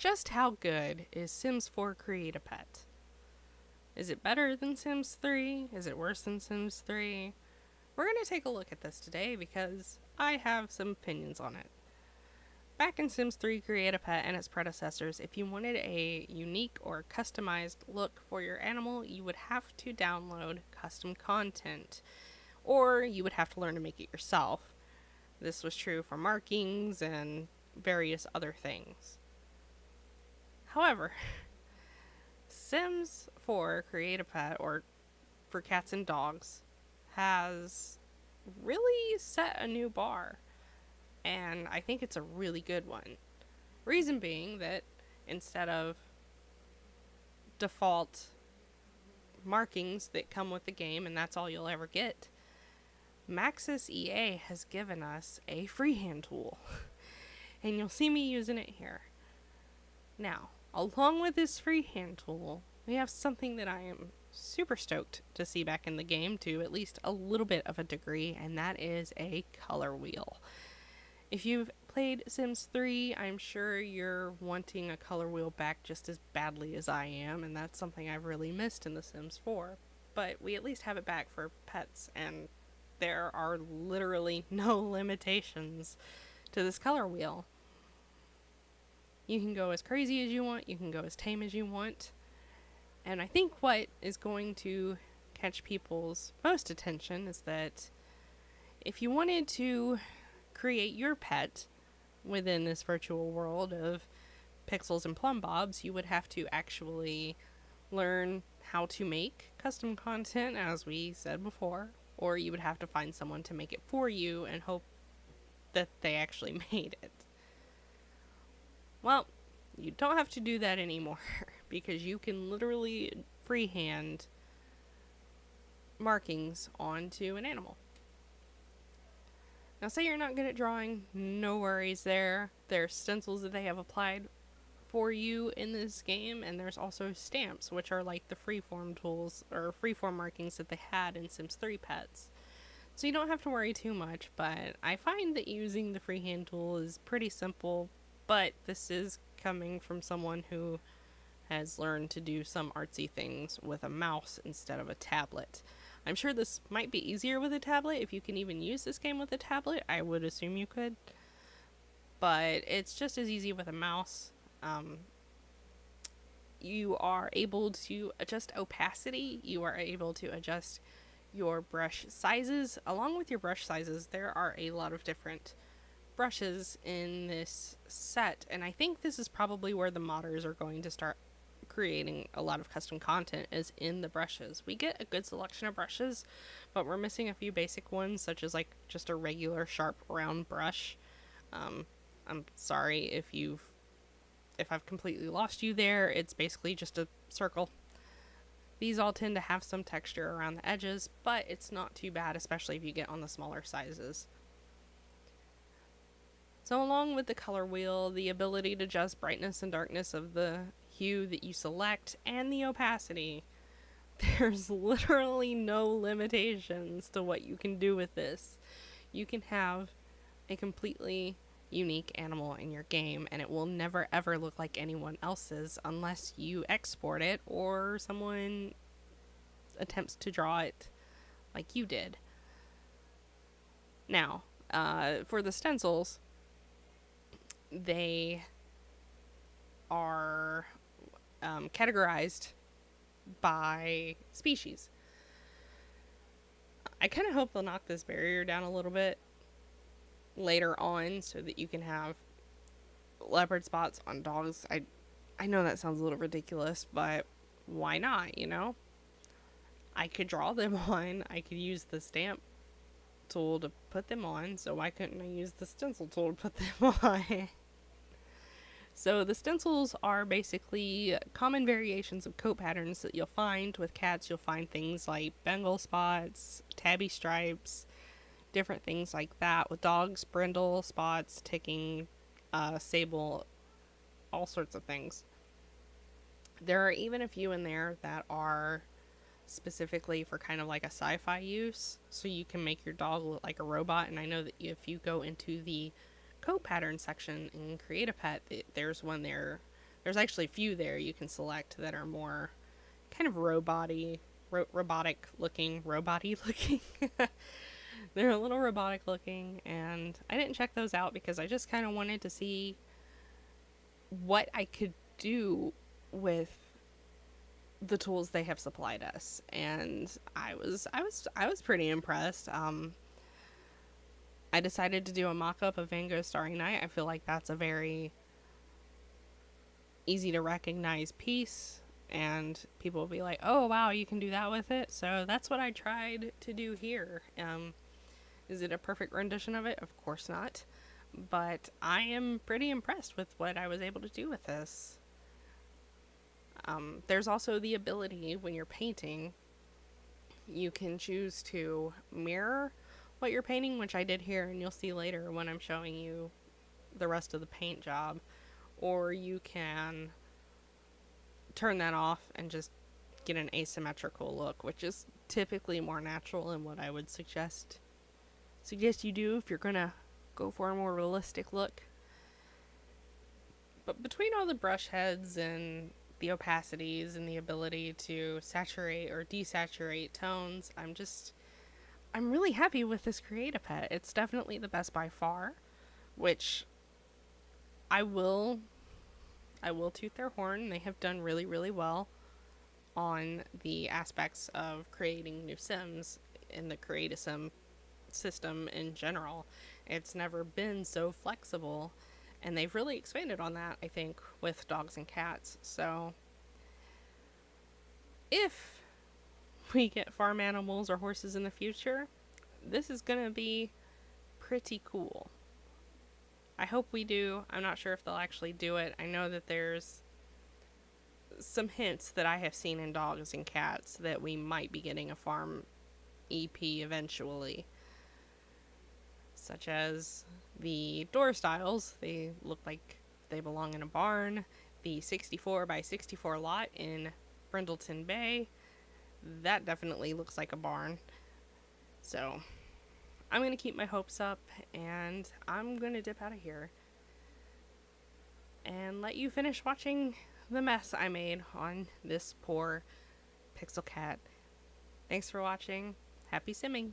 Just how good is Sims 4 Create a Pet? Is it better than Sims 3? Is it worse than Sims 3? We're going to take a look at this today because I have some opinions on it. Back in Sims 3 Create a Pet and its predecessors, if you wanted a unique or customized look for your animal, you would have to download custom content, or you would have to learn to make it yourself. This was true for markings and various other things. However, Sims 4 Create a Pet, or for cats and dogs, has really set a new bar, and I think it's a really good one. Reason being that instead of default markings that come with the game and that's all you'll ever get, Maxis EA has given us a freehand tool, and you'll see me using it here. Now, along with this freehand tool, we have something that I am super stoked to see back in the game to at least a little bit of a degree, and that is a color wheel. If you've played Sims 3, I'm sure you're wanting a color wheel back just as badly as I am, and that's something I've really missed in The Sims 4. But we at least have it back for pets, and there are literally no limitations to this color wheel. You can go as crazy as you want, you can go as tame as you want, and I think what is going to catch people's most attention is that if you wanted to create your pet within this virtual world of pixels and plumb bobs, you would have to actually learn how to make custom content, as we said before, or you would have to find someone to make it for you and hope that they actually made it. Well, you don't have to do that anymore because you can literally freehand markings onto an animal. Now, say you're not good at drawing, no worries there. There's stencils that they have applied for you in this game, and there's also stamps, which are like the freeform tools or freeform markings that they had in Sims 3 Pets. So you don't have to worry too much, but I find that using the freehand tool is pretty simple, but this is coming from someone who has learned to do some artsy things with a mouse instead of a tablet. I'm sure this might be easier with a tablet. If you can even use this game with a tablet, I would assume you could. But it's just as easy with a mouse. You are able to adjust opacity. You are able to adjust your brush sizes. Along with your brush sizes, there are a lot of different brushes in this set. And I think this is probably where the modders are going to start creating a lot of custom content, is in the brushes. We get a good selection of brushes, but we're missing a few basic ones, such as like just a regular sharp round brush. I'm sorry if I've completely lost you there. It's basically just a circle. These all tend to have some texture around the edges, but it's not too bad, especially if you get on the smaller sizes. So along with the color wheel, the ability to adjust brightness and darkness of the hue that you select, and the opacity, there's literally no limitations to what you can do with this. You can have a completely unique animal in your game, and it will never ever look like anyone else's unless you export it or someone attempts to draw it like you did. Now, for the stencils, they are categorized by species. I kind of hope they'll knock this barrier down a little bit later on so that you can have leopard spots on dogs. I know that sounds a little ridiculous, but why not, you know? I could draw them on. I could use the stamp tool to put them on, so why couldn't I use the stencil tool to put them on? So the stencils are basically common variations of coat patterns that you'll find. With cats, you'll find things like Bengal spots, tabby stripes, different things like that. With dogs, brindle spots, ticking, sable, all sorts of things. There are even a few in there that are specifically for kind of like a sci-fi use, so you can make your dog look like a robot. And I know that if you go into the coat pattern section and create a pet, there's one there There's actually a few there you can select that are more kind of robotic looking. They're a little robotic looking, and I didn't check those out because I just kind of wanted to see what I could do with the tools they have supplied us, and I was pretty impressed. I decided to do a mock-up of Van Gogh Starry Night. I feel like that's a very easy to recognize piece, and people will be like, oh wow, you can do that with it. So that's what I tried to do here. Is it a perfect rendition of it? Of course not, but I am pretty impressed with what I was able to do with this. There's also the ability when you're painting, you can choose to mirror what you're painting, which I did here, and you'll see later when I'm showing you the rest of the paint job, or you can turn that off and just get an asymmetrical look, which is typically more natural and what I would suggest you do if you're gonna go for a more realistic look. But between all the brush heads and the opacities and the ability to saturate or desaturate tones, I'm really happy with this Create-A-Pet. It's definitely the best by far, which I will toot their horn. They have done really, really well on the aspects of creating new Sims in the Create-A-Sim system in general. It's never been so flexible, and they've really expanded on that, I think, with dogs and cats. So if we get farm animals or horses in the future, this is gonna be pretty cool. I hope we do. I'm not sure if they'll actually do it. I know that there's some hints that I have seen in dogs and cats that we might be getting a farm EP eventually, such as the door styles. They look like they belong in a barn. The 64 by 64 lot in Brindleton Bay, that definitely looks like a barn. So I'm going to keep my hopes up, and I'm going to dip out of here and let you finish watching the mess I made on this poor pixel cat. Thanks for watching. Happy simming.